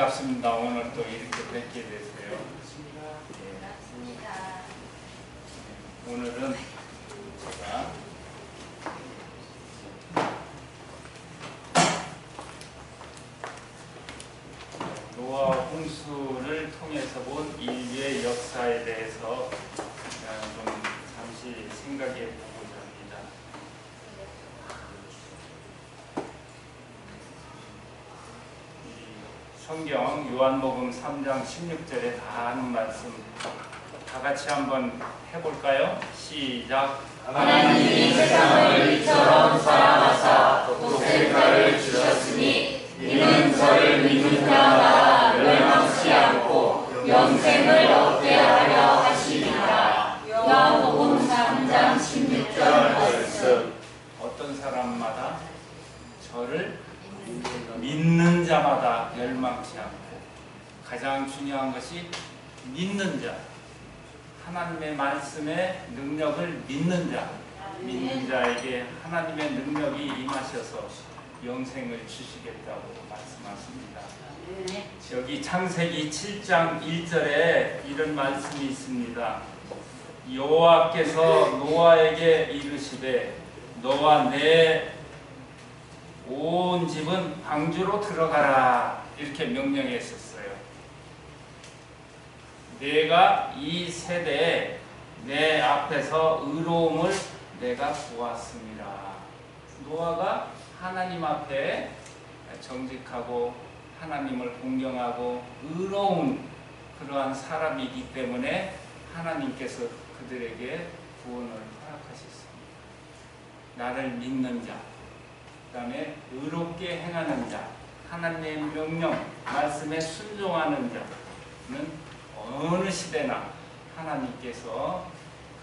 반갑습니다. 오늘 또 이렇게 뵙게 됐어요. 오늘은 제가 노아 홍수를 통해서 본 인류의 역사에 대해서 좀 잠시 생각해 보고자 합니다. 성경 요한복음 3장 16절에 다 하는 말씀 다 같이 한번 해볼까요? 시작. 하나님이 세상을 이처럼 사랑하사 독생자를 주셨으니 이는 저를 믿는 자마다 멸망치 않고 영생을 얻게 하려 하시니라. 요한복음 3장 16절 말씀. 어떤 사람마다 저를 믿는 자마다 멸망치 않고, 가장 중요한 것이 믿는 자, 하나님의 말씀의 능력을 믿는 자, 믿는 자에게 하나님의 능력이 임하셔서 영생을 주시겠다고 말씀하십니다. 여기 창세기 7장 1절에 이런 말씀이 있습니다. 여호와께서 노아에게 이르시되 너와 내 온 집은 방주로 들어가라, 이렇게 명령했었어요. 내가 이 세대에 내 앞에서 의로움을 내가 보았습니다. 노아가 하나님 앞에 정직하고 하나님을 공경하고 의로운 그러한 사람이기 때문에 하나님께서 그들에게 구원을 허락하셨습니다. 나를 믿는 자, 그 다음에 의롭게 행하는 자, 하나님의 명령, 말씀에 순종하는 자는 어느 시대나 하나님께서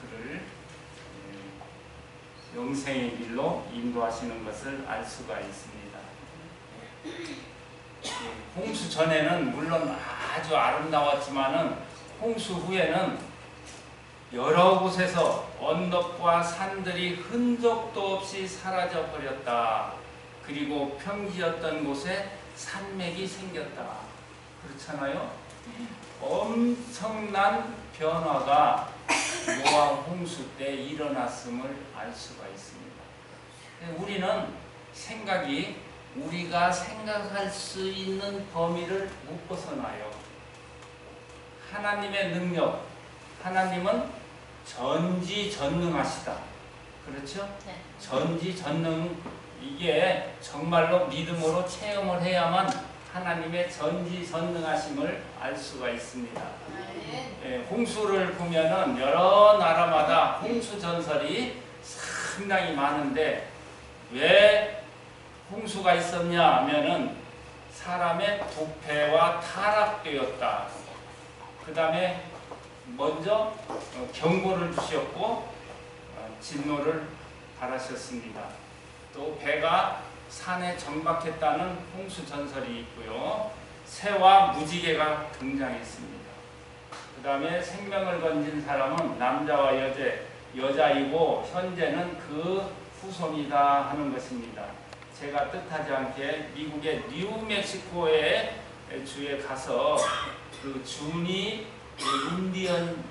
그를 영생의 길로 인도하시는 것을 알 수가 있습니다. 홍수 전에는 물론 아주 아름다웠지만은 홍수 후에는 여러 곳에서 언덕과 산들이 흔적도 없이 사라져 버렸다. 그리고 평지였던 곳에 산맥이 생겼다. 그렇잖아요? 엄청난 변화가 노아 홍수 때 일어났음을 알 수가 있습니다. 우리는 생각이 우리가 생각할 수 있는 범위를 못 벗어나요. 하나님의 능력, 하나님은 전지전능하시다. 그렇죠? 네. 전지전능, 이게 정말로 믿음으로 체험을 해야만 하나님의 전지전능하심을 알 수가 있습니다. 홍수를 보면은 여러 나라마다 홍수 전설이 상당히 많은데 왜 홍수가 있었냐 하면은 사람의 부패와 타락되었다. 그 다음에 먼저 경고를 주셨고 진노를 바라셨습니다. 또 배가 산에 정박했다는 홍수 전설이 있고요. 새와 무지개가 등장했습니다. 그 다음에 생명을 건진 사람은 남자와 여자이고 현재는 그 후손이다 하는 것입니다. 제가 뜻하지 않게 미국의 뉴멕시코의 주에 가서 그 주니 인디언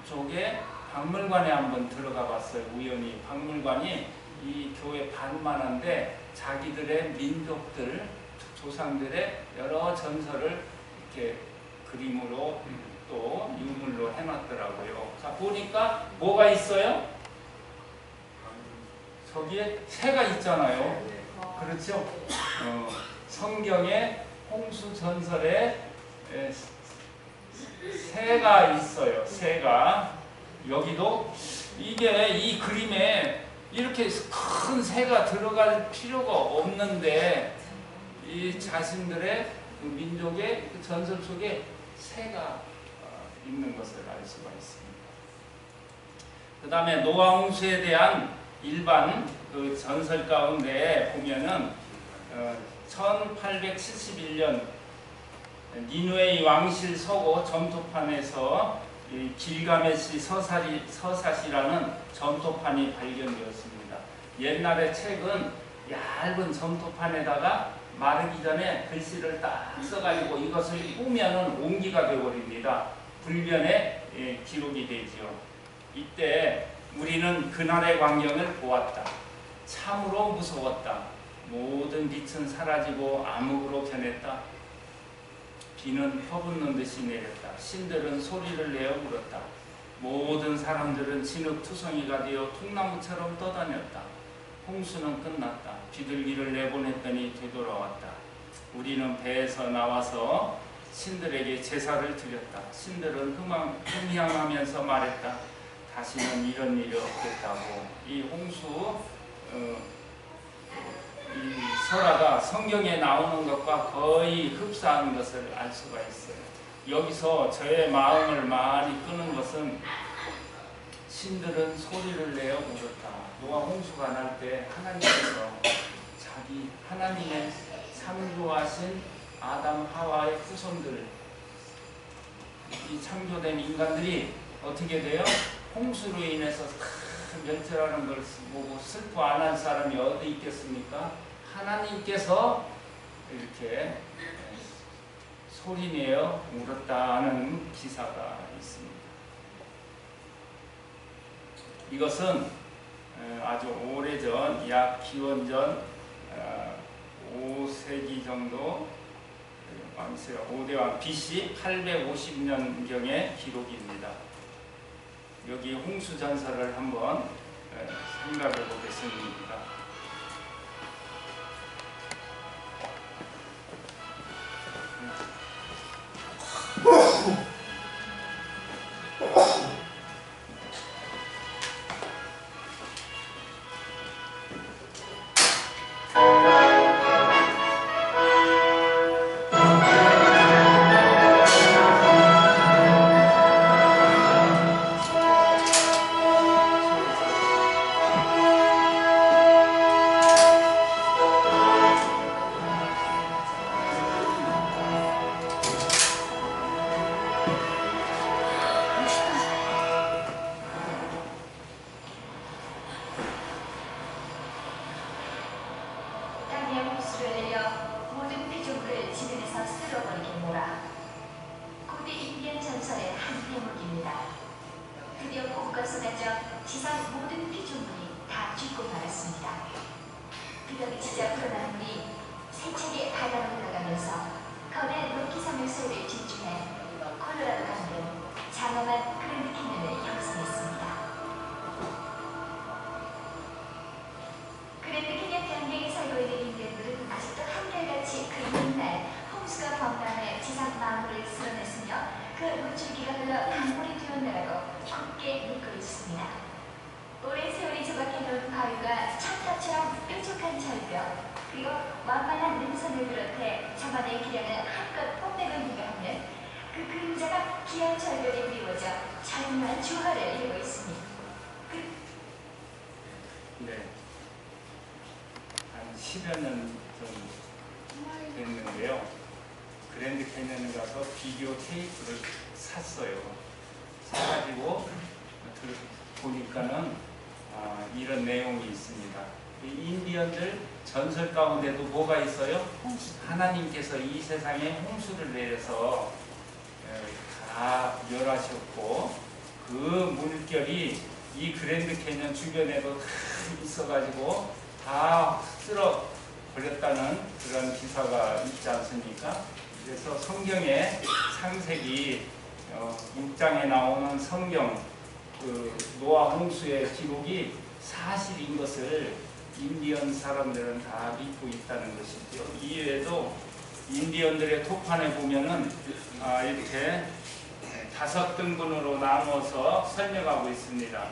쪽에 박물관에 한번 들어가 봤어요. 우연히. 박물관이 이 교회 반만한데 자기들의 민족들, 조상들의 여러 전설을 이렇게 그림으로 또 유물로 해놨더라고요. 자, 보니까 뭐가 있어요? 저기에 새가 있잖아요. 그렇죠? 성경에 홍수 전설에 새가 있어요. 새가. 여기도 이게 이 그림에 이렇게 큰 새가 들어갈 필요가 없는데 이 자신들의 그 민족의 그 전설 속에 새가 있는 것을 알 수가 있습니다. 그 다음에 노아 홍수에 대한 일반 그 전설 가운데 보면은 1871년 니누의 왕실 서고 점토판에서 길가메시 서사시라는 점토판이 발견되었습니다. 옛날에 책은 얇은 점토판에다가 마르기 전에 글씨를 딱 써가지고 이것을 꾸면은 옹기가 되어버립니다. 불변의 기록이 되지요. 이때 우리는 그날의 광경을 보았다. 참으로 무서웠다. 모든 빛은 사라지고 암흑으로 변했다. 비는 퍼붓는 듯이 내렸다. 신들은 소리를 내어 울었다. 모든 사람들은 진흙투성이가 되어 통나무처럼 떠다녔다. 홍수는 끝났다. 비둘기를 내보냈더니 되돌아왔다. 우리는 배에서 나와서 신들에게 제사를 드렸다. 신들은 흠향하면서 말했다. 다시는 이런 일이 없겠다고. 이 홍수 이 설화가 성경에 나오는 것과 거의 흡사한 것을 알 수가 있어요. 여기서 저의 마음을 많이 끄는 것은 신들은 소리를 내어 울었다. 노아 홍수가 날 때 하나님께서 자기 하나님의 창조하신 아담 하와의 후손들, 이 창조된 인간들이 어떻게 돼요? 홍수로 인해서 큰 멸절하는 걸 보고 슬퍼 안 한 사람이 어디 있겠습니까? 하나님께서 이렇게 소리내어 울었다는 기사가 있습니다. 이것은 아주 오래전, 약 기원전 5세기 정도, 오대왕 BC 850년경의 기록입니다. 여기 홍수전설을 한번 생각해 보겠습니다. 네, 한 10여 년 좀 됐는데요. 그랜드 캐니언에 가서 비디오 테이프를 샀어요. 사가지고 보니까는 이런 내용이 있습니다. 이 인디언들 전설 가운데도 뭐가 있어요? 하나님께서 이 세상에 홍수를 내려서 다 멸하셨고, 그 물결이 이 그랜드 캐니언 주변에도 다 있어가지고 다 쓸어 버렸다는 그런 기사가 있지 않습니까? 그래서 성경의 창세기 6장에 나오는 성경 그 노아 홍수의 기록이 사실인 것을 인디언 사람들은 다 믿고 있다는 것이죠. 이외에도 인디언들의 토판에 보면은 이렇게 5등분으로 나누어서 설명하고 있습니다.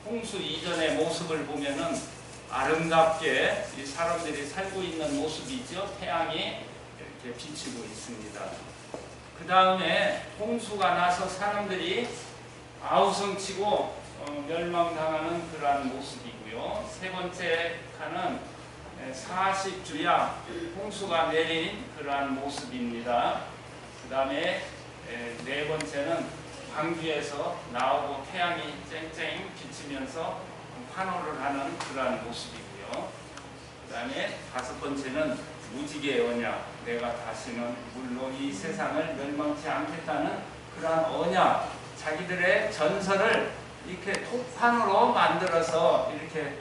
홍수 이전의 모습을 보면은 아름답게 이 사람들이 살고 있는 모습이죠. 태양이 이렇게 비치고 있습니다. 그 다음에 홍수가 나서 사람들이 아우성치고 멸망당하는 그러한 모습이고요. 세 번째 칸은 40주야 홍수가 내린 그러한 모습입니다. 그 다음에 네 번째는 광주에서 나오고 태양이 쨍쨍 비치면서 환호를 하는 그러한 모습이고요. 그 다음에 5번째는 무지개 언약, 내가 다시는 물로 이 세상을 멸망치 않겠다는 그러한 언약, 자기들의 전설을 이렇게 토판으로 만들어서 이렇게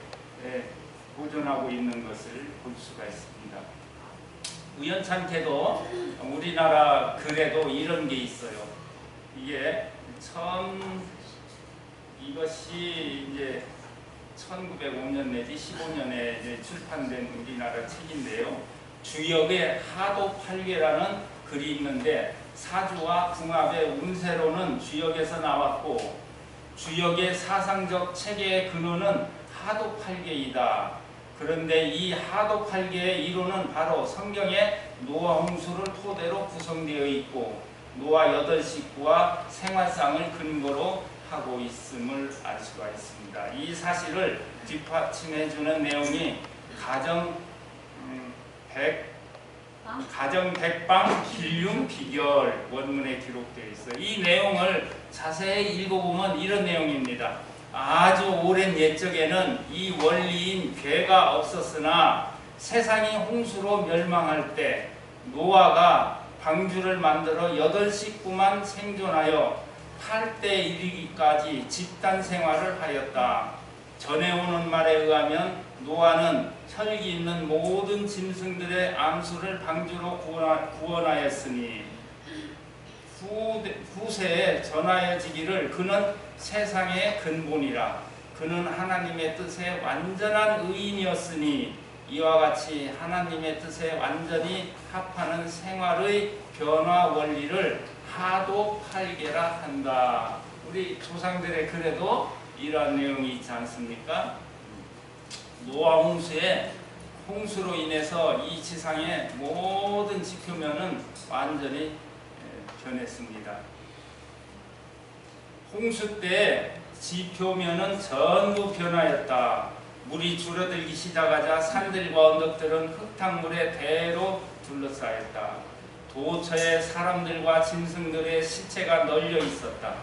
보존하고 있는 것을 볼 수가 있습니다. 우연찮게도 우리나라 글에도 이런 게 있어요. 이게 이것이 이제 1905년 내지 15년에 이제 출판된 우리나라 책인데요. 주역의 하도팔계라는 글이 있는데 사주와 궁합의 운세로는 주역에서 나왔고 주역의 사상적 체계의 근원은 하도팔계이다. 그런데 이 하도팔계의 이론은 바로 성경의 노아 홍수를 토대로 구성되어 있고 노아 8식구와 생활상을 근거로 하고 있음을 알 수가 있습니다. 이 사실을 뒷받침해주는 내용이 가정 백방 길륜 비결 원문에 기록되어 있어요. 이 내용을 자세히 읽어보면 이런 내용입니다. 아주 오랜 옛적에는 이 원리인 괴가 없었으나 세상이 홍수로 멸망할 때 노아가 방주를 만들어 8식구만 생존하여 8대 이르기까지 집단 생활을 하였다. 전해오는 말에 의하면 노아는 혈기 있는 모든 짐승들의 암수를 방주로 구원하였으니 후세에 전하여지기를 그는 세상의 근본이라. 그는 하나님의 뜻에 완전한 의인이었으니 이와 같이 하나님의 뜻에 완전히 합하는 생활의 변화 원리를 하도팔계라 한다. 우리 조상들의 글에도 이러한 내용이 있지 않습니까? 노아 홍수에 홍수로 인해서 이 지상의 모든 지표면은 완전히 변했습니다. 홍수 때 지표면은 전부 변하였다. 물이 줄어들기 시작하자 산들과 언덕들은 흙탕물에 대로 둘러싸였다. 도처에 사람들과 짐승들의 시체가 널려 있었다.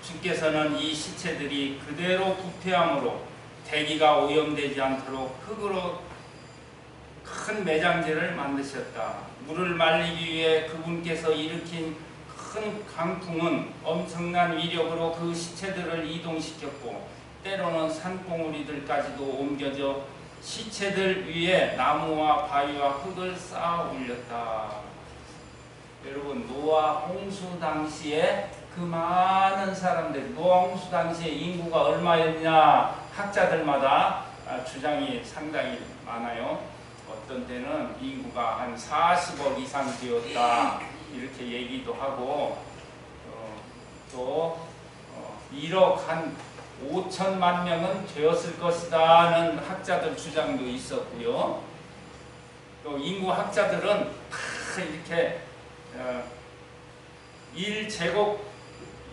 주께서는 이 시체들이 그대로 부패함으로 대기가 오염되지 않도록 흙으로 큰 매장지를 만드셨다. 물을 말리기 위해 그분께서 일으킨 큰 강풍은 엄청난 위력으로 그 시체들을 이동시켰고 때로는 산봉우리들까지도 옮겨져 시체들 위에 나무와 바위와 흙을 쌓아 올렸다. 여러분, 노아 홍수 당시에 그 많은 사람들, 노아 홍수 당시에 인구가 얼마였냐 학자들마다 주장이 상당히 많아요. 어떤 때는 인구가 한 40억 이상 되었다 이렇게 얘기도 하고 또 1억 한 5천만 명은 되었을 것이다는 학자들 주장도 있었고요. 또 인구 학자들은 다 이렇게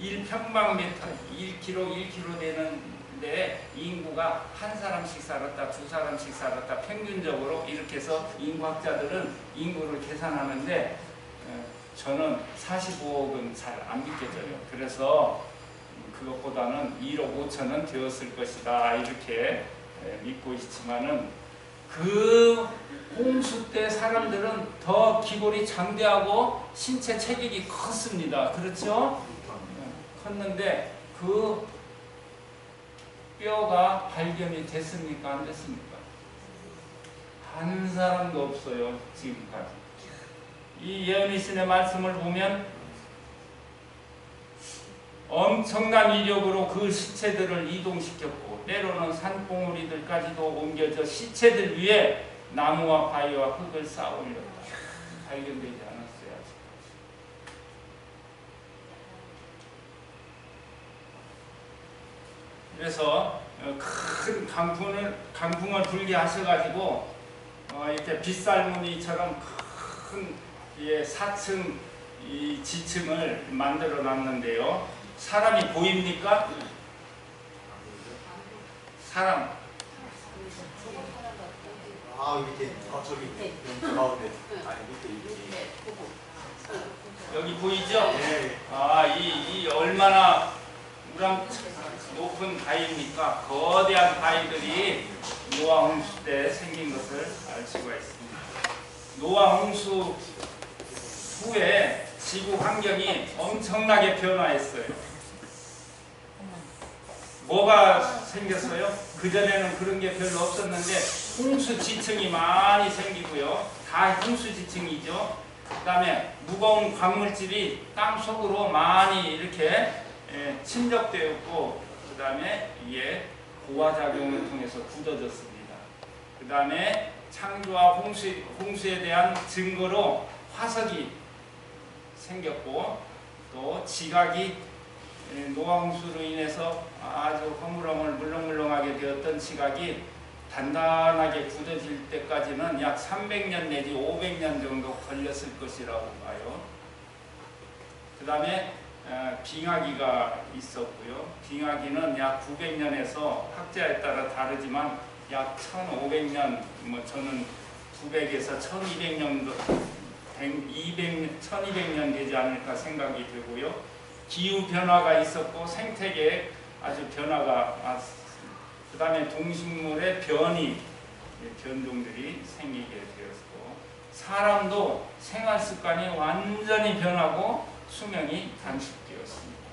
1평방미터 1km 되는데 인구가 한 사람씩 살았다, 두 사람씩 살았다 평균적으로 이렇게 해서 인구학자들은 인구를 계산하는데 저는 45억은 잘 안 믿겨져요. 그래서 그것보다는 1억 5천은 되었을 것이다 이렇게 믿고 있지만은 그 홍수 때 사람들은 더 기골이 장대하고 신체 체격이 컸습니다. 그렇죠? 컸는데 그 뼈가 발견이 됐습니까? 안 됐습니까? 한 사람도 없어요. 지금까지. 이 예언의 신의 말씀을 보면 엄청난 위력으로 그 시체들을 이동시켰고 때로는 산봉우리들까지도 옮겨져 시체들 위에 나무와 바위와 흙을 쌓아 올렸다. 발견되지 않았어요. 아직까지. 그래서 큰 강풍을 불게 하셔가지고 이렇게 빗살무늬처럼 큰 4층 이 지층을 만들어 놨는데요. 사람이 보입니까? 사람. 밑에. 저기. 가운데. 아니, 밑에. 여기 보이죠? 네. 이 얼마나 높은 바위입니까? 거대한 바위들이 노아 홍수 때 생긴 것을 알 수가 있습니다. 노아 홍수 후에 지구 환경이 엄청나게 변화했어요. 뭐가 생겼어요? 그전에는 그런 게 별로 없었는데 홍수 지층이 많이 생기고요. 다 홍수 지층이죠. 그 다음에 무거운 광물질이 땅 속으로 많이 이렇게 침적되었고, 그 다음에 이게 고화작용을 통해서 굳어졌습니다. 그 다음에 창조와 홍수에 대한 증거로 화석이 생겼고, 또 지각이 노아 홍수로 인해서 아주 허물허물 물렁물렁하게 되었던 지각이 단단하게 굳어질 때까지는 약 300년 내지 500년 정도 걸렸을 것이라고 봐요. 그 다음에 빙하기가 있었고요. 빙하기는 약 900년에서 학자에 따라 다르지만 약 1500년, 뭐 저는 900에서 1200년도 1200년 되지 않을까 생각이 되고요. 기후 변화가 있었고 생태계에 아주 변화가 왔습니다. 그 다음에 동식물의 변종들이 생기게 되었고, 사람도 생활 습관이 완전히 변하고 수명이 단축되었습니다.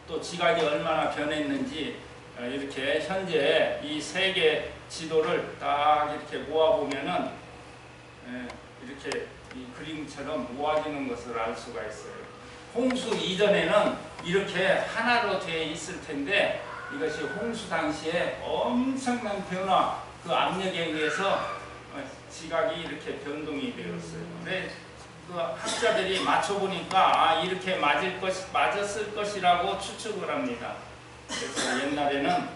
또 지각이 얼마나 변했는지 이렇게 현재 이 세계 지도를 딱 이렇게 모아보면은 이렇게 이 그림처럼 모아지는 것을 알 수가 있어요. 홍수 이전에는 이렇게 하나로 되어 있을 텐데, 이것이 홍수 당시에 엄청난 변화, 그 압력에 의해서 지각이 이렇게 변동이 되었어요. 근데 그 학자들이 맞춰보니까 이렇게 맞았을 것이라고 추측을 합니다. 그래서 옛날에는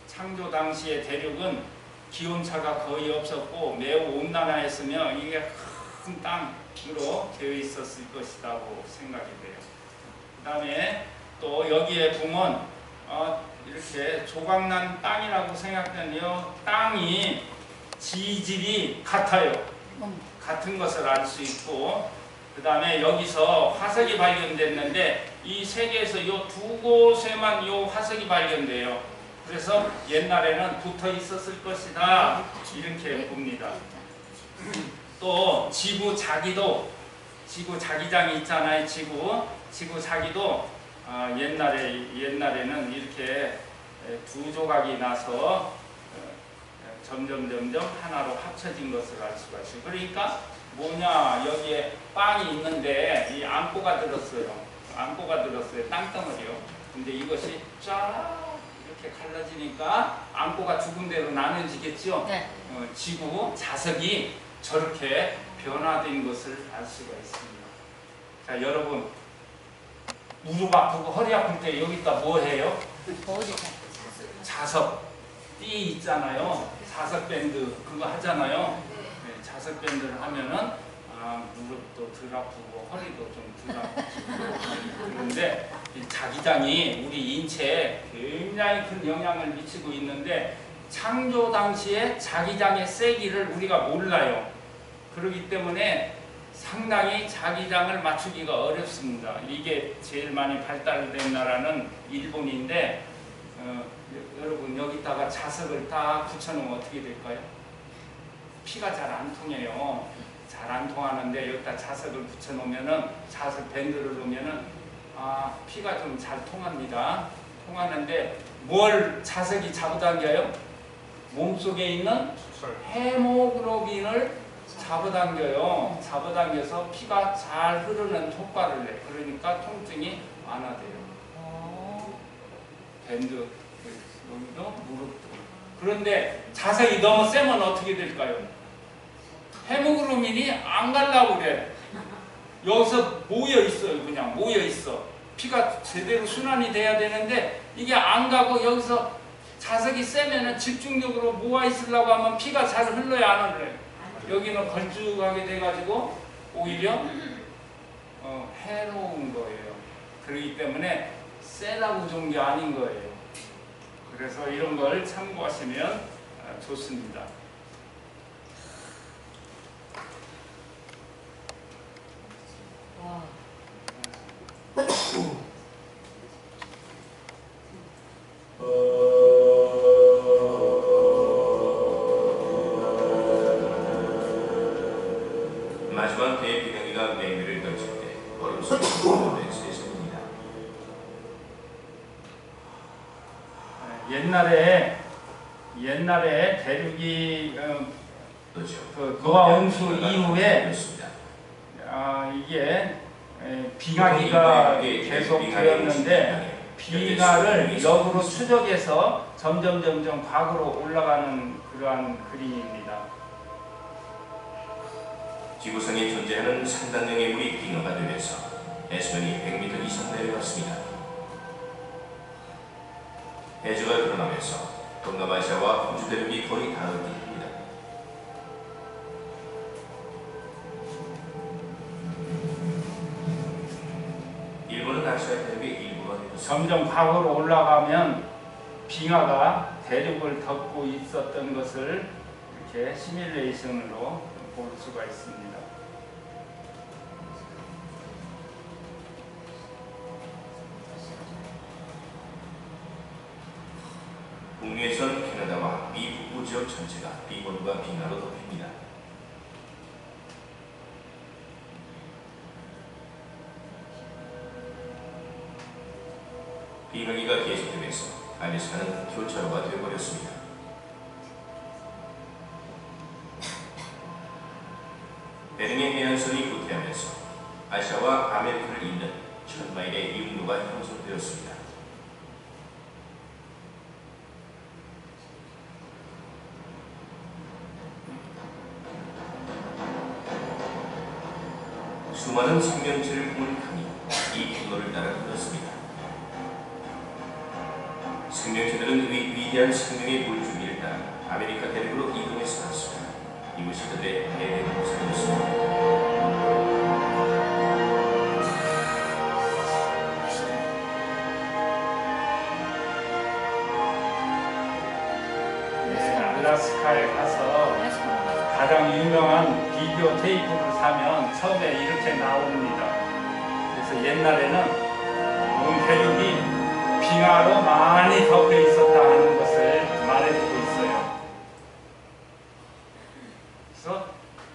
창조 당시의 대륙은 기온차가 거의 없었고 매우 온난화했으며 이게 큰 땅으로 되어 있었을 것이라고 생각이 돼요. 그 다음에 또 여기에 보면 이렇게 조각난 땅이라고 생각되는 이 땅이 지질이 같아요. 같은 것을 알 수 있고, 그 다음에 여기서 화석이 발견됐는데 이 세계에서 이 두 곳에만 이 화석이 발견돼요. 그래서 옛날에는 붙어 있었을 것이다 이렇게 봅니다. 또 지구 자기도, 지구 자기장이 있잖아요. 지구 자기도 옛날에는 이렇게 두 조각이 나서 점점 하나로 합쳐진 것을 알 수가 있어요. 그러니까 뭐냐, 여기에 빵이 있는데 이 안고가 들었어요. 땅덩어리요. 근데 이것이 쫙 이렇게 갈라지니까 안고가 두 군데로 나눠지겠죠. 네. 지구 자석이 저렇게 변화된 것을 알 수가 있습니다. 자, 여러분 무릎 아프고 허리 아플 때 여기다 뭐 해요? 자석 띠 있잖아요. 자석 밴드 그거 하잖아요. 네, 자석 밴드를 하면은 무릎도 덜 아프고 허리도 좀 덜 아프고 그런데 이 자기장이 우리 인체에 굉장히 큰 영향을 미치고 있는데, 창조 당시에 자기장의 세기를 우리가 몰라요. 그렇기 때문에 상당히 자기장을 맞추기가 어렵습니다. 이게 제일 많이 발달된 나라는 일본인데, 여러분 여기다가 자석을 딱 붙여놓으면 어떻게 될까요? 피가 잘 안 통해요. 잘 안 통하는데 여기다 자석을 붙여놓으면은, 자석 밴드를 놓으면은 피가 좀 잘 통합니다. 통하는데 뭘 자석이 잡아당겨요? 몸속에 있는 헤모글로빈을 잡아당겨요. 잡아당겨서 피가 잘 흐르는 효과를 내. 그러니까 통증이 완화돼요. 밴드, 여기도 무릎도. 그런데 자석이 너무 세면 어떻게 될까요? 헤모글로빈이 안 가려고 그래. 여기서 모여 있어요. 그냥 모여 있어. 피가 제대로 순환이 돼야 되는데 이게 안 가고 여기서 자석이 세면은 집중적으로 모아 있으려고 하면 피가 잘 흘러야 안 흘러요. 여기는 걸쭉하게 돼가지고 오히려 해로운 거예요. 그렇기 때문에 세라고 좋은 게 아닌 거예요. 그래서 이런 걸 참고하시면 좋습니다. 마지막 해에 비행기가 맹위를 던질 때 얼음 속에 들어오는 벤스에서입니다. 옛날에 대륙이 그렇죠. 그 노아 홍수 이후에 그렇습니다. 이게 빙하기가 계속 되었는데 빙하를 역으로 추적해서 점점 과거로 올라가는 그러한 그림입니다. 지구상에 존재하는 상당량의 물이 빙하가 되면서 해수면이 100m 이상 내려갔습니다. 해저가 드러나면서 동남아시아와 호주 대륙이 거의 닿게 됩니다. 일본은 아시아 대륙의 일부가 되었습니다. 점점 과거로 올라가면 빙하가 대륙을 덮고 있었던 것을 이렇게 시뮬레이션으로 볼 수가 있습니다. 북미에선 캐나다와 미 북부 지역 전체가 비건과 빙하로 덮입니다. 빙하기가 계속되면서 알래스카는 교차로가 되어버렸습니다. 베링의 해안선이 후퇴하면서 아시아와 아메리카를 잇는 1000마일의 육로가 형성되었습니다. 수많은 생명체를 품은 강이 이 경로를 따라 흘렀습니다. 생명체들은 위대한 생명의 물줄기를 따라 아메리카 대륙으로 이동해 살았습니다. 이것이 그들의 대동산이었습니다. 알래스카에 가서 가장 유명한 비디오 테이프를 사면 처음에 이렇게 나옵니다. 그래서 옛날에는 온 대륙이 빙하로 많이 덮여 있었다 하는 것을 말해주고 있어요. 그래서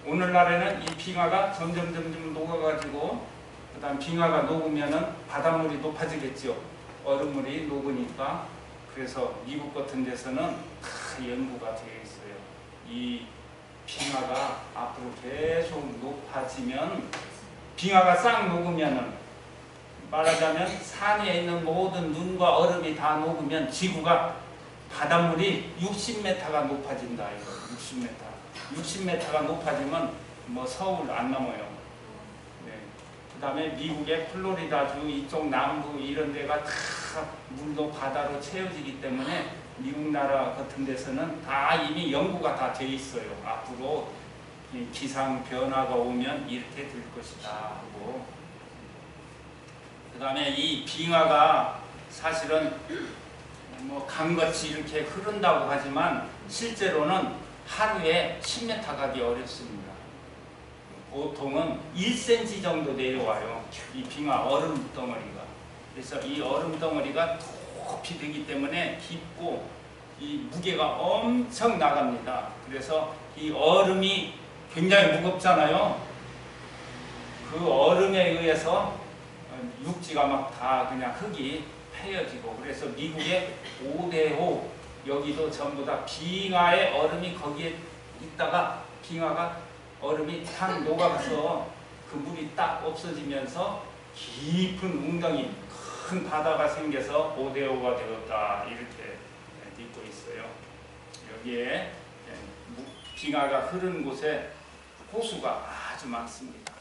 오늘날에는 이 빙하가 점점 녹아가지고 그 다음 빙하가 녹으면은 바닷물이 높아지겠죠. 얼음물이 녹으니까. 그래서 미국 같은 데서는 다 연구가 되어 있어요. 이 빙하가 앞으로 계속 높아지면 빙하가 싹 녹으면은 말하자면 산에 있는 모든 눈과 얼음이 다 녹으면 지구가 바닷물이 60m가 높아진다. 이거 60m가 높아지면 뭐 서울 안 넘어요. 네. 그 다음에 미국의 플로리다주 이쪽 남부 이런 데가 다 물도 바다로 채워지기 때문에 미국 나라 같은 데서는 다 이미 연구가 다 돼 있어요. 앞으로 기상 변화가 오면 이렇게 될 것이다 하고. 그 다음에 이 빙하가 사실은 뭐 강같이 이렇게 흐른다고 하지만 실제로는 하루에 10m 가기 어렵습니다. 보통은 1cm 정도 내려와요. 이 빙하 얼음 덩어리가. 그래서 이 얼음 덩어리가 높이 되기 때문에 깊고 이 무게가 엄청 나갑니다. 그래서 이 얼음이 굉장히 무겁잖아요. 그 얼음에 의해서 육지가 막 다 그냥 흙이 패여지고, 그래서 미국의 5대5 여기도 전부 다 빙하의 얼음이 거기에 있다가 빙하가 얼음이 탁 녹아서 그 물이 딱 없어지면서 깊은 웅덩이 큰 바다가 생겨서 5대5가 되었다 이렇게 믿고 있어요. 여기에 빙하가 흐르는 곳에 호수가 아주 많습니다.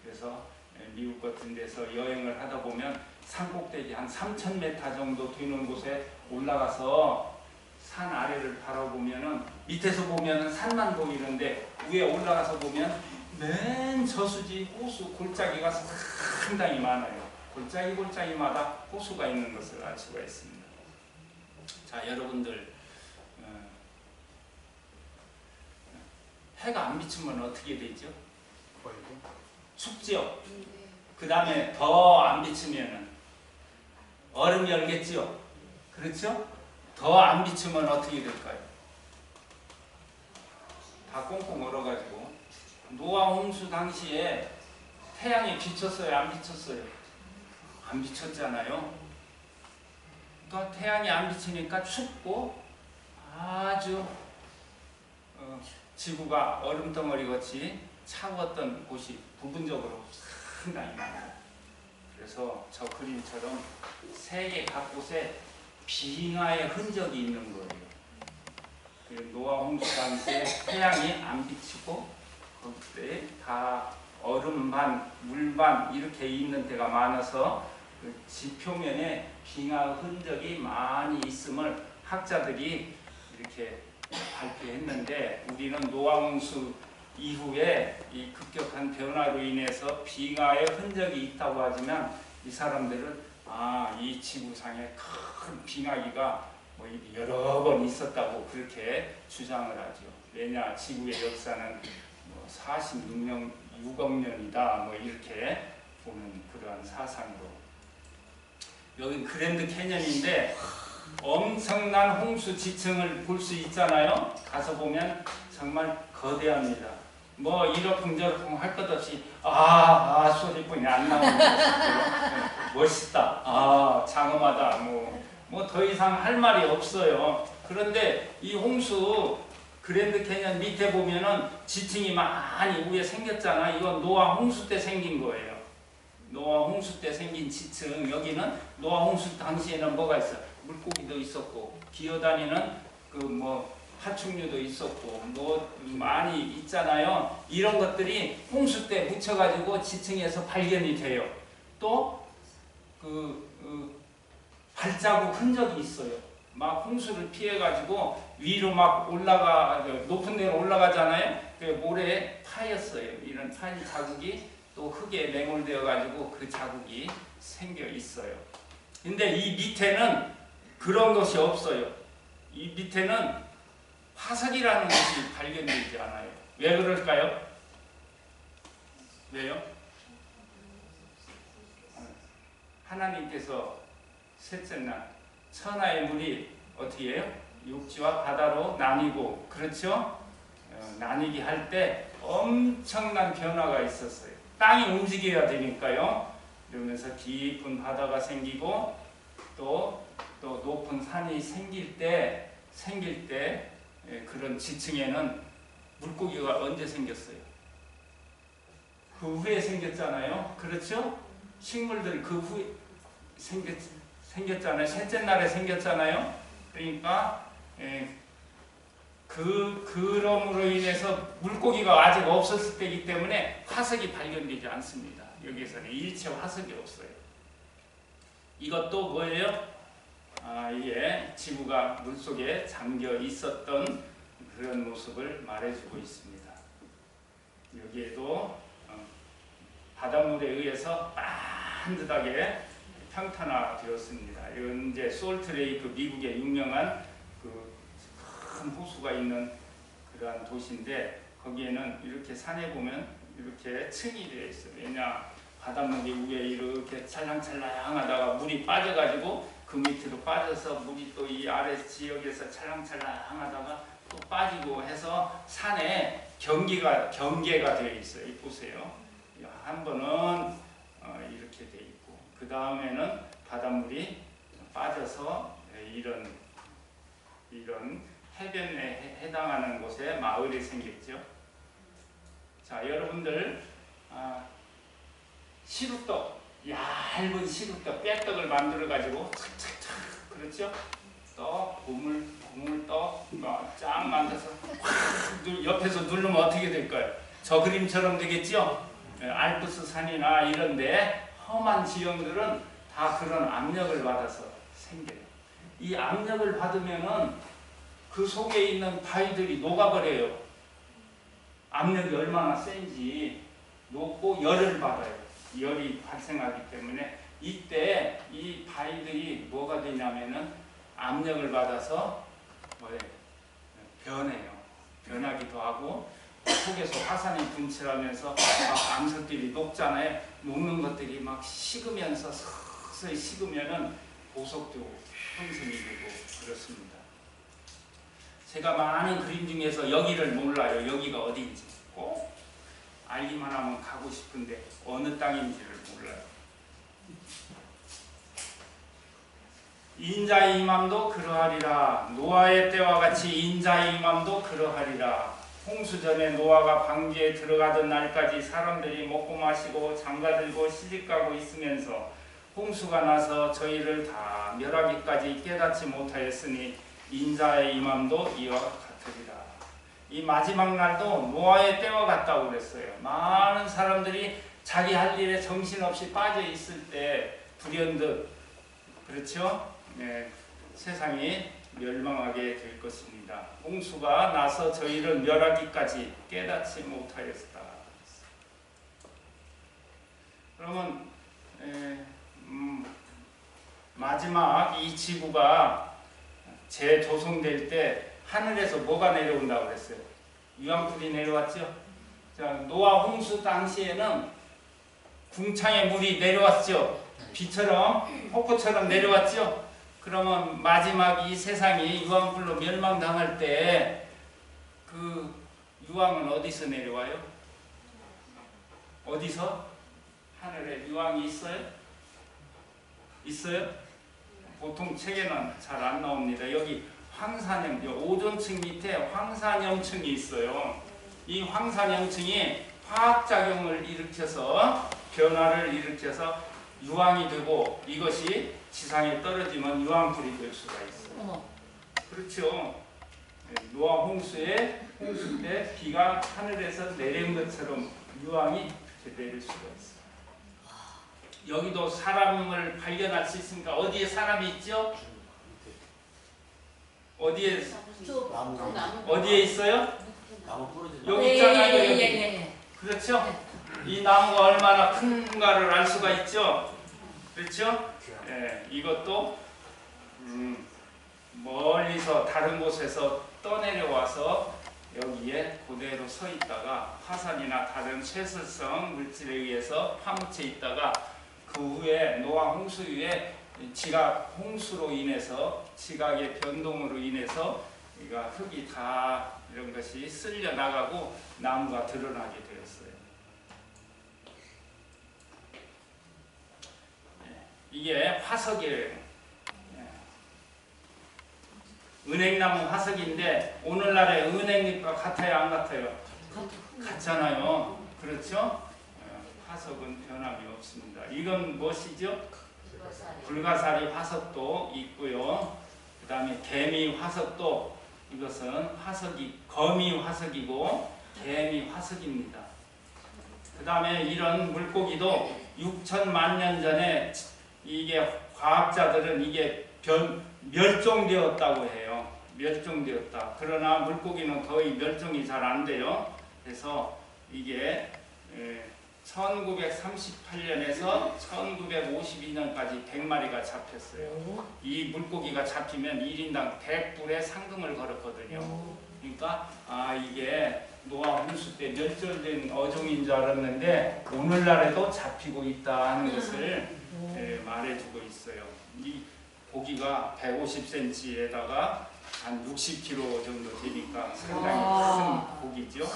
그래서 미국 같은 데서 여행을 하다 보면 산꼭대기 한 3,000m 정도 되는 곳에 올라가서 산 아래를 바라보면은 밑에서 보면은 산만 보이는데 위에 올라가서 보면 맨 저수지 호수 골짜기가 상당히 많아요. 골짜기마다 호수가 있는 것을 알 수가 있습니다. 자, 여러분들 해가 안 비추면 어떻게 되죠? 춥죠? 그 다음에 더 안 비추면 얼음이 얼겠죠? 그렇죠? 더 안 비추면 어떻게 될까요? 다 꽁꽁 얼어가지고 노아 홍수 당시에 태양이 비쳤어요? 안 비쳤어요? 안 비쳤잖아요. 또 태양이 안 비치니까 춥고 아주 지구가 얼음덩어리 같이 차웠던 곳이 부분적으로 상당히 많아요. 그래서 저 그림처럼 세계 각곳에 빙하의 흔적이 있는 거예요. 노아 홍수 당시에 태양이 안 비치고 그때 다 얼음 반, 물 반 이렇게 있는 데가 많아서 그 지표면에 빙하 흔적이 많이 있음을 학자들이 이렇게 발표했는데, 우리는 노아 홍수 이후에 이 급격한 변화로 인해서 빙하의 흔적이 있다고 하지만 이 사람들은 이 지구상에 큰 빙하기가 뭐 여러 번 있었다고 그렇게 주장을 하죠. 왜냐, 지구의 역사는 46억 년이다 뭐 이렇게 보는 그러한 사상으로. 여긴 그랜드 캐년인데 엄청난 홍수 지층을 볼 수 있잖아요. 가서 보면 정말 거대합니다. 뭐 이러쿵저러쿵 할 것 없이 소리뿐이 안 나오는 멋있다, 장엄하다, 뭐 더 이상 할 말이 없어요. 그런데 이 홍수 그랜드 캐년 밑에 보면은 지층이 많이 위에 생겼잖아. 이건 노아 홍수 때 생긴 거예요. 노아 홍수 때 생긴 지층. 여기는 노아 홍수 당시에는 뭐가 있어? 물고기도 있었고 기어다니는 파충류도 있었고 뭐 많이 있잖아요. 이런 것들이 홍수 때 묻혀가지고 지층에서 발견이 돼요. 또 발자국 흔적이 있어요. 막 홍수를 피해가지고 위로 막 높은 데로 올라가잖아요. 그 모래에 파였어요. 이런 파인 자국이 또 흙에 매몰되어가지고 그 자국이 생겨 있어요. 근데 이 밑에는 그런 것이 없어요. 이 밑에는 화석이라는 것이 발견되지 않아요. 왜 그럴까요? 왜요? 하나님께서 셋째 날 천하의 물이 어떻게 해요? 육지와 바다로 나뉘고, 그렇죠? 나뉘기 할 때 엄청난 변화가 있었어요. 땅이 움직여야 되니까요. 이러면서 깊은 바다가 생기고 또 높은 산이 생길 때 그런 지층에는 물고기가 언제 생겼어요? 그 후에 생겼잖아요. 그렇죠? 식물들이 그 후에 생겼잖아요. 셋째 날에 생겼잖아요. 그러니까 그럼으로 인해서 물고기가 아직 없었을 때이기 때문에 화석이 발견되지 않습니다. 여기에서는 일체 화석이 없어요. 이것도 뭐예요? 이게 지구가 물속에 잠겨 있었던 그런 모습을 말해주고 있습니다. 여기에도 바닷물에 의해서 반듯하게 평탄화되었습니다. 이건 이제 솔트레이크, 미국의 유명한 큰 호수가 있는 그러한 도시인데, 거기에는 이렇게 산에 보면 이렇게 층이 되어 있어요. 왜냐, 바닷물이 위에 이렇게 찰랑찰랑하다가 물이 빠져가지고 그 밑으로 빠져서 물이 또 이 아래 지역에서 찰랑찰랑하다가 또 빠지고 해서 산에 경계가 되어 있어요. 보세요. 한 번은 이렇게 되어 있고, 그 다음에는 바닷물이 빠져서 이런 해변에 해당하는 곳에 마을이 생겼죠. 자, 여러분들 시루떡, 얇은 시루떡, 뼈떡을 만들어 가지고 착착착, 그렇죠? 떡, 고물떡 쫙 만들어서 확 옆에서 누르면 어떻게 될까요? 저 그림처럼 되겠죠? 알프스 산이나 이런데 험한 지형들은 다 그런 압력을 받아서 생겨요. 이 압력을 받으면은 그 속에 있는 바위들이 녹아버려요. 압력이 얼마나 센지 녹고 열을 받아요. 열이 발생하기 때문에 이때 이 바위들이 뭐가 되냐면은 압력을 받아서 변해요. 변하기도 하고 속에서 화산이 분출하면서 막 암석들이 녹잖아요. 녹는 것들이 막 식으면서 서서히 식으면은 보석도 형성이 되고 그렇습니다. 제가 많은 그림 중에서 여기를 몰라요. 여기가 어디인지. 꼭 알기만 하면 가고 싶은데 어느 땅인지를 몰라요. 인자의 임함도 그러하리라. 노아의 때와 같이 인자의 임함도 그러하리라. 홍수 전에 노아가 방주에 들어가던 날까지 사람들이 먹고 마시고 장가들고 시집가고 있으면서 홍수가 나서 저희를 다 멸하기까지 깨닫지 못하였으니 인자의 임함도 이와 같으리라. 이 마지막 날도 노아의 때와 같다고 그랬어요. 많은 사람들이 자기 할 일에 정신없이 빠져 있을 때 불현듯, 그렇죠? 네, 세상이 멸망하게 될 것입니다. 홍수가 나서 저희를 멸하기까지 깨닫지 못하였다. 그러면 마지막 이 지구가 재조성될 때 하늘에서 뭐가 내려온다고 그랬어요? 유황불이 내려왔죠? 자, 노아 홍수 당시에는 궁창에 물이 내려왔죠? 비처럼, 폭포처럼 내려왔죠? 그러면 마지막 이 세상이 유황불로 멸망당할 때 그 유황은 어디서 내려와요? 어디서? 하늘에 유황이 있어요? 있어요? 보통 책에는 잘 안 나옵니다. 여기 황산염, 오존층 밑에 황산염층이 있어요. 이 황산염층이 화학작용을 일으켜서 변화를 일으켜서 유황이 되고 이것이 지상에 떨어지면 유황불이 될 수가 있어요. 그렇죠. 노아 홍수 때 비가 하늘에서 내린 것처럼 유황이 내릴 수가 있어요. 여기도 사람을 발견할 수 있으니까 어디에 사람이 있죠? 어디에 어디에 있어요? 나무 부러진 여기 있잖아요. 여기. 그렇죠? 이 나무가 얼마나 큰가를 알 수가 있죠. 그렇죠? 예, 이것도 멀리서 다른 곳에서 떠내려와서 여기에 그대로 서 있다가 화산이나 다른 쇠설성 물질에 의해서 파묻혀 있다가 그 후에 노아 홍수 후에 지각 홍수로 인해서 지각의 변동으로 인해서 흙이 다 이런 것이 쓸려 나가고 나무가 드러나게 되었어요. 이게 화석이에요. 은행나무 화석인데 오늘날의 은행잎과 같아요, 안 같아요? 같잖아요. 그렇죠? 화석은 변함이 없습니다. 이건 무엇이죠? 불가사리 화석도 있고요. 그 다음에 개미 화석도, 이것은 화석이 거미 화석이고 개미 화석입니다. 그 다음에 이런 물고기도 6천만 년 전에 이게 과학자들은 이게 멸종되었다고 해요. 멸종되었다. 그러나 물고기는 거의 멸종이 잘 안 돼요. 그래서 이게 1938년에서 1952년까지 100마리가 잡혔어요. 이 물고기가 잡히면 1인당 100불의 상금을 걸었거든요. 그러니까 이게 노아 홍수 때 멸종된 어종인 줄 알았는데 오늘날에도 잡히고 있다는 것을 말해주고 있어요. 이 고기가 150cm에다가 한 60kg 정도 되니까 상당히 큰 고기죠.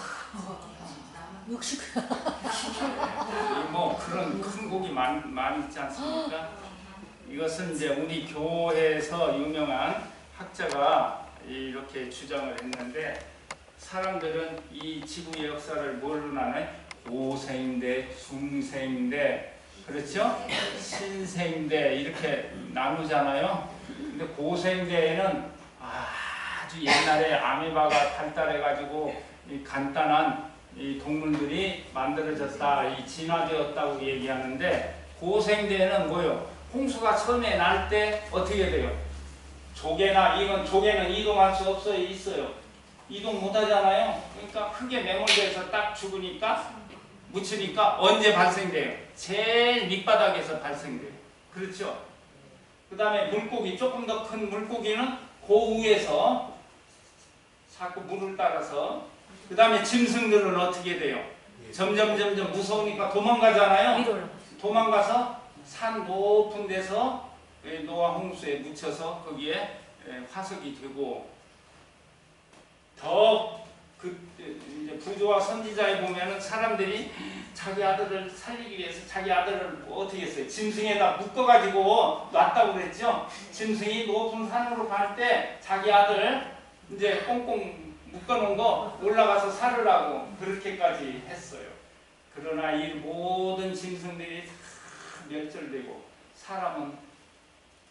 60kg. 뭐 그런 큰 고기 많이 있지 않습니까? 이것은 이제 우리 교회에서 유명한 학자가 이렇게 주장을 했는데, 사람들은 이 지구의 역사를 뭘로 나눠요? 고생대, 중생대, 그렇죠? 신생대 이렇게 나누잖아요. 근데 고생대에는 아주 옛날에 아메바가 발달해가지고 이 간단한 이 동물들이 만들어졌다, 이 진화되었다고 얘기하는데, 고생대에는 뭐요? 홍수가 처음에 날 때 어떻게 돼요? 조개는 이동할 수 없어요? 있어요? 이동 못 하잖아요? 그러니까 흙에 매몰돼서 딱 죽으니까, 묻히니까 언제 발생돼요? 제일 밑바닥에서 발생돼요. 그렇죠? 그 다음에 물고기, 조금 더 큰 물고기는 그 위에서 자꾸 물을 따라서, 그 다음에 짐승들은 어떻게 돼요? 점점 무서우니까 도망가잖아요. 도망가서 산 높은 데서 노아 홍수에 묻혀서 거기에 화석이 되고, 더 그 이제 부조와 선지자에 보면은 사람들이 자기 아들을 살리기 위해서 자기 아들을 어떻게 했어요? 짐승에다 묶어가지고 놨다고 그랬죠. 짐승이 높은 산으로 갈 때 자기 아들 이제 꽁꽁 묶어놓은 거 올라가서 살으라고 그렇게까지 했어요. 그러나 이 모든 짐승들이 다 멸절되고 사람은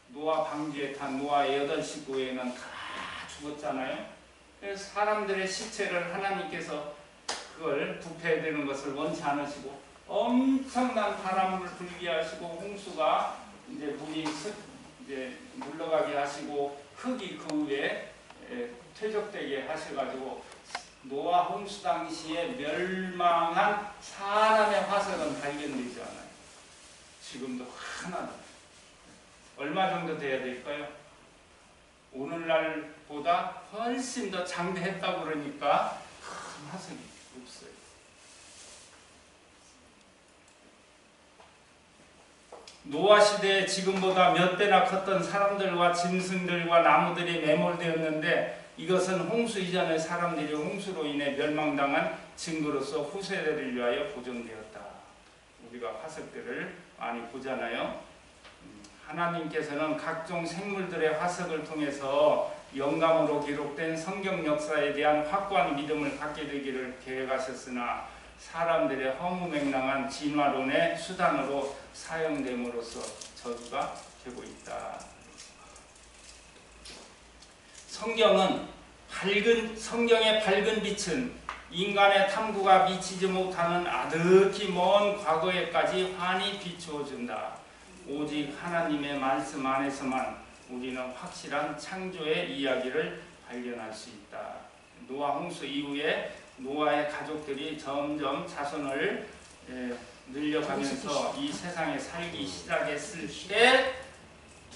노아 방주에 탄 노아의 8식구에는 다 죽었잖아요. 그래서 사람들의 시체를 하나님께서 그걸 부패되는 것을 원치 않으시고 엄청난 바람을 불게 하시고 홍수가 이제 물이 이제 물러가게 하시고 흙이 그 위에 퇴적되게 하셔가지고 노아 홍수 당시에 멸망한 사람의 화석은 발견되지 않아요. 지금도 하나도. 얼마 정도 돼야 될까요? 오늘날보다 훨씬 더 장대했다고 그러니까 큰 화석이 없어요. 노아 시대에 지금보다 몇 배나 컸던 사람들과 짐승들과 나무들이 매몰되었는데 이것은 홍수 이전의 사람들이 홍수로 인해 멸망당한 증거로서 후세대를 위하여 보존되었다. 우리가 화석들을 많이 보잖아요. 하나님께서는 각종 생물들의 화석을 통해서 영감으로 기록된 성경 역사에 대한 확고한 믿음을 갖게 되기를 계획하셨으나 사람들의 허무맹랑한 진화론의 수단으로 사용됨으로써 저주가 되고 있다. 성경의 밝은 빛은 인간의 탐구가 미치지 못하는 아득히 먼 과거에까지 환히 비추어준다. 오직 하나님의 말씀 안에서만 우리는 확실한 창조의 이야기를 발견할 수 있다. 노아 홍수 이후에 노아의 가족들이 점점 자손을 늘려가면서 이 세상에 살기 시작했을 때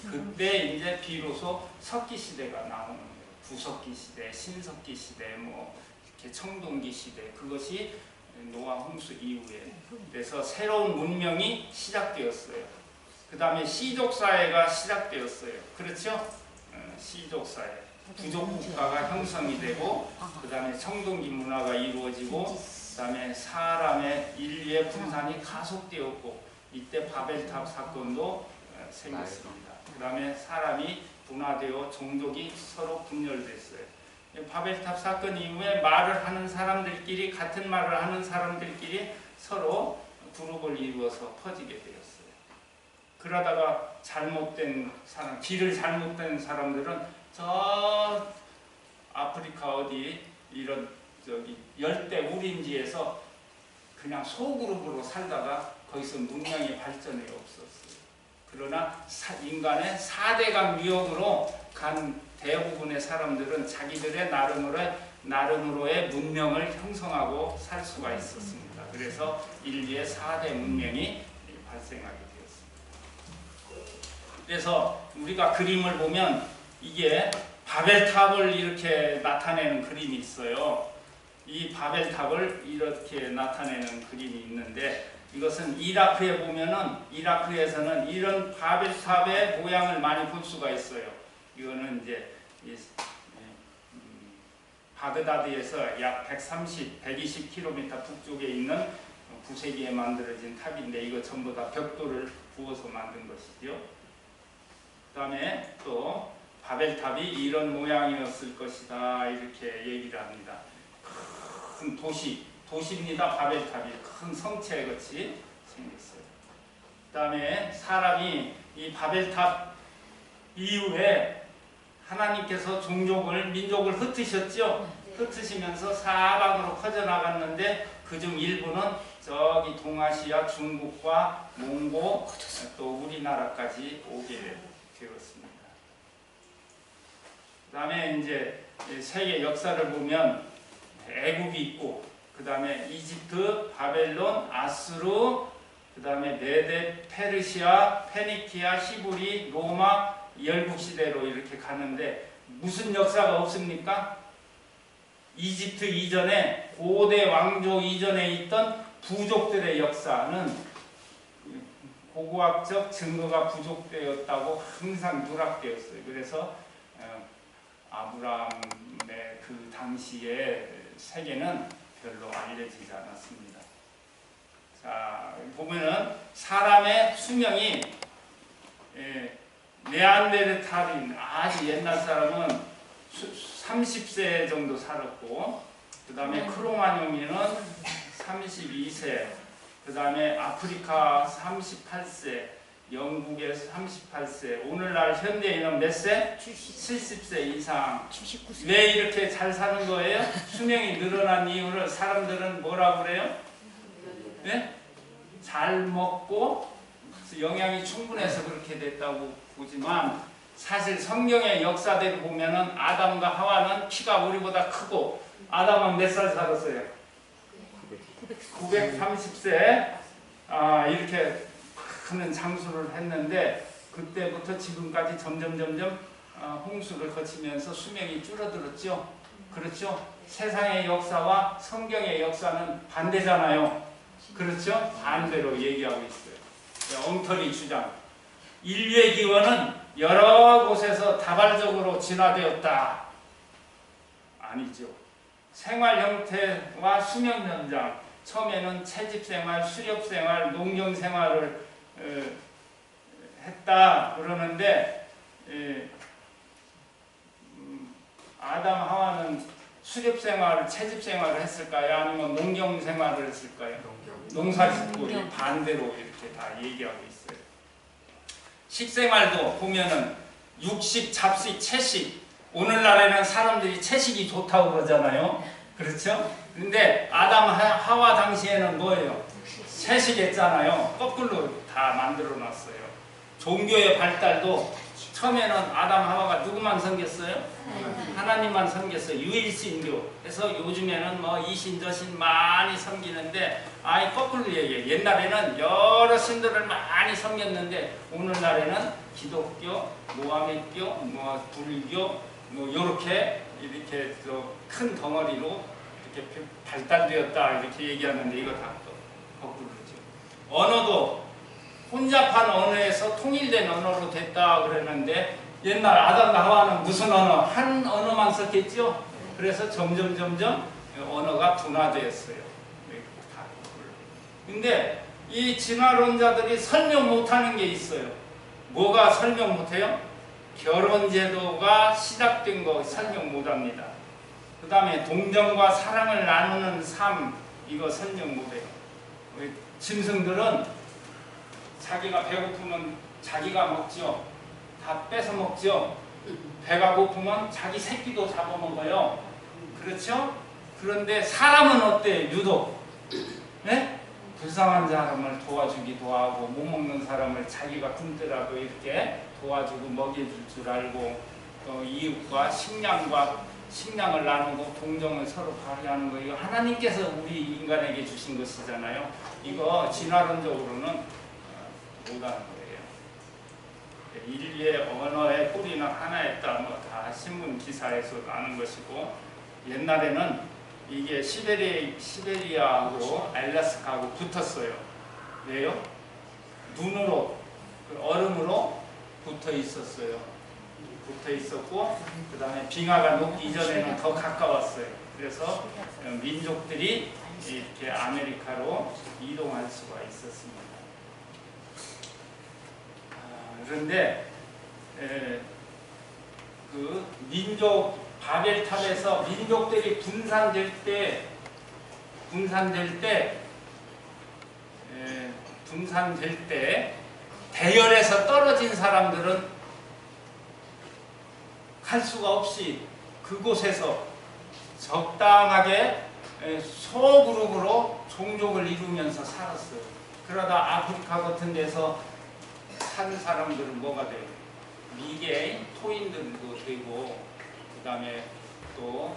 그때 이제 비로소 석기 시대가 나오는 거예요. 구석기 시대, 신석기 시대, 뭐 이렇게 청동기 시대, 그것이 노아 홍수 이후에 그래서 새로운 문명이 시작되었어요. 그 다음에 시족사회가 시작되었어요. 그렇죠? 시족사회. 부족국가가 형성이 되고 그 다음에 청동기 문화가 이루어지고 그 다음에 사람의 인류의 분산이 가속되었고 이때 바벨탑 사건도 생겼습니다. 그 다음에 사람이 분화되어 종족이 서로 분열됐어요. 바벨탑 사건 이후에 말을 하는 사람들끼리 같은 말을 하는 사람들끼리 서로 그룹을 이루어서 퍼지게 되었어요. 그러다가 잘못된 사람, 길을 잘못된 사람들은 저 아프리카 어디 이런 저기 열대 우림지에서 그냥 소그룹으로 살다가 거기서 문명의 발전이 없었어요. 그러나 인간의 4대강 유역으로 간 대부분의 사람들은 자기들의 나름으로의 문명을 형성하고 살 수가 있었습니다. 그래서 인류의 4대 문명이 발생하게 되었습니다. 그래서 우리가 그림을 보면 이게 바벨탑을 이렇게 나타내는 그림이 있어요. 이 바벨탑을 이렇게 나타내는 그림이 있는데 이것은 이라크에 보면은 이라크에서는 이런 바벨탑의 모양을 많이 볼 수가 있어요. 이거는 이제 바그다드에서 약 120km 북쪽에 있는 9세기에 만들어진 탑인데 이거 전부 다 벽돌을 부어서 만든 것이죠. 그 다음에 또 바벨탑이 이런 모양이었을 것이다 이렇게 얘기를 합니다. 큰 도시입니다. 바벨탑이 큰 성체같이 생겼어요. 그 다음에 사람이 이 바벨탑 이후에 하나님께서 민족을 흩으셨죠. 흩으시면서 사방으로 퍼져나갔는데 그중 일부는 저기 동아시아 중국과 몽고 또 우리나라까지 오게 되었습니다. 그 다음에 이제 세계 역사를 보면 애국이 있고 그 다음에 이집트, 바벨론, 아수르, 그 다음에 메데, 페르시아, 페니키아, 히브리, 로마, 열국시대로 이렇게 가는데 무슨 역사가 없습니까? 이집트 이전에 고대 왕조 이전에 있던 부족들의 역사는 고고학적 증거가 부족되었다고 항상 누락되었어요. 그래서 아브라함의 그 당시에 세계는 별로 알려지지 않았습니다. 자, 보면은 사람의 수명이 네안데르탈인 아주 옛날 사람은 30세 정도 살았고, 그 다음에 크로마뇽인은 32세, 그 다음에 아프리카 38세, 영국에서 38세, 오늘날 현대인은 몇 세? 70세 이상. 79세. 왜 이렇게 잘 사는 거예요? 수명이 늘어난 이유를 사람들은 뭐라고 그래요? 네? 잘 먹고 영양이 충분해서 그렇게 됐다고 보지만, 사실 성경의 역사대로 보면은 아담과 하와는 키가 우리보다 크고, 아담은 몇 살 살았어요? 930세. 이렇게 큰 장수를 했는데, 그때부터 지금까지 점점 홍수를 거치면서 수명이 줄어들었죠. 그렇죠? 세상의 역사와 성경의 역사는 반대잖아요. 그렇죠? 반대로 얘기하고 있어요. 엉터리 주장. 인류의 기원은 여러 곳에서 다발적으로 진화되었다. 아니죠. 생활 형태와 수명 연장. 처음에는 채집생활, 수렵생활, 농경생활을 했다 그러는데, 아담 하와는 수렵생활, 채집생활을 했을까요? 아니면 농경생활을 했을까요? 농사짓고 반대로 이렇게 다 얘기하고 있어요. 식생활도 보면은 육식, 잡식, 채식. 오늘날에는 사람들이 채식이 좋다고 그러잖아요. 그렇죠? 근데 아담 하와 당시에는 뭐예요? 채식했잖아요. 거꾸로 다 만들어 놨어요. 종교의 발달도 처음에는 아담 하와가 누구만 섬겼어요? 하나님만 섬겼어요. 유일신교. 그래서 요즘에는 뭐 이신 저신 많이 섬기는데, 거꾸로 얘기해요. 옛날에는 여러 신들을 많이 섬겼는데, 오늘날에는 기독교, 모하메교, 뭐 불교, 뭐 이렇게 큰 덩어리로 이렇게 발달되었다 이렇게 얘기하는데, 이거 다 거꾸로죠. 언어도 혼잡한 언어에서 통일된 언어로 됐다 그랬는데, 옛날 아담과 하와는 무슨 언어? 한 언어만 썼겠죠? 그래서 점점 언어가 분화되었어요. 근데 이 진화론자들이 설명 못하는 게 있어요. 뭐가 설명 못해요? 결혼제도가 시작된 거 설명 못합니다. 그 다음에 동정과 사랑을 나누는 삶, 이거 설명 못해요. 짐승들은 자기가 배고프면 자기가 먹죠. 다 뺏어 먹죠. 배가 고프면 자기 새끼도 잡아먹어요. 그렇죠? 그런데 사람은 어때요? 유독 네? 불쌍한 사람을 도와주기도 하고, 못 먹는 사람을 자기가 굶더라도 이렇게 도와주고 먹여줄 줄 알고, 또 이웃과 식량을 나누고 동정을 서로 발휘하는 거, 이거 하나님께서 우리 인간에게 주신 것이잖아요. 이거 진화론적으로는 못하는 거예요. 인류의 언어의 뿌리는 하나였다, 뭐 다 신문 기사에서 나는 것이고, 옛날에는 이게 시베리아하고 알래스카하고 붙었어요. 왜요? 눈으로, 얼음으로 붙어 있었어요. 붙어 있었고, 그 다음에 빙하가 녹기 이전에는 더 가까웠어요. 그래서 민족들이 이렇게 아메리카로 이동할 수가 있었습니다. 그런데 그 민족 바벨탑에서 민족들이 분산될 때 대열에서 떨어진 사람들은 할 수가 없이 그곳에서 적당하게 소그룹으로 종족을 이루면서 살았어요. 그러다 아프리카 같은 데서 산 사람들은 뭐가 돼요? 미개인, 토인들도 되고, 그 다음에 또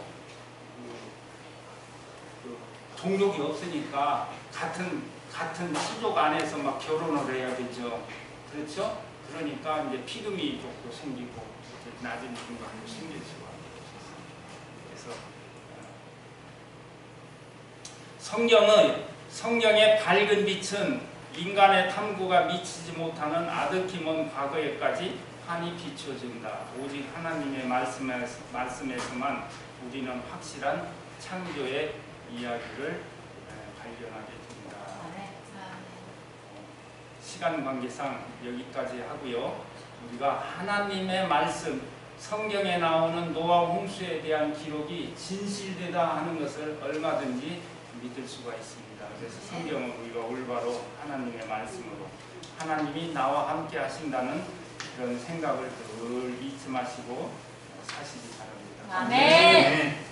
종족이 없으니까 같은 시족 안에서 막 결혼을 해야 되죠. 그렇죠? 그러니까 이제 피그미족도 생기고 낮은 중간도 생길 수가 있어요. 그래서 성경의 밝은 빛은 인간의 탐구가 미치지 못하는 아득히 먼 과거에까지 환히 비춰진다. 오직 하나님의 말씀에서만 우리는 확실한 창조의 이야기를 발견하게 됩니다. 시간 관계상 여기까지 하고요. 우리가 하나님의 말씀, 성경에 나오는 노아 홍수에 대한 기록이 진실되다 하는 것을 얼마든지 믿을 수가 있습니다. 그래서 성경은 우리가 올바로 하나님의 말씀으로 하나님이 나와 함께 하신다는 그런 생각을 늘 잊지 마시고 사시기 바랍니다. 아멘.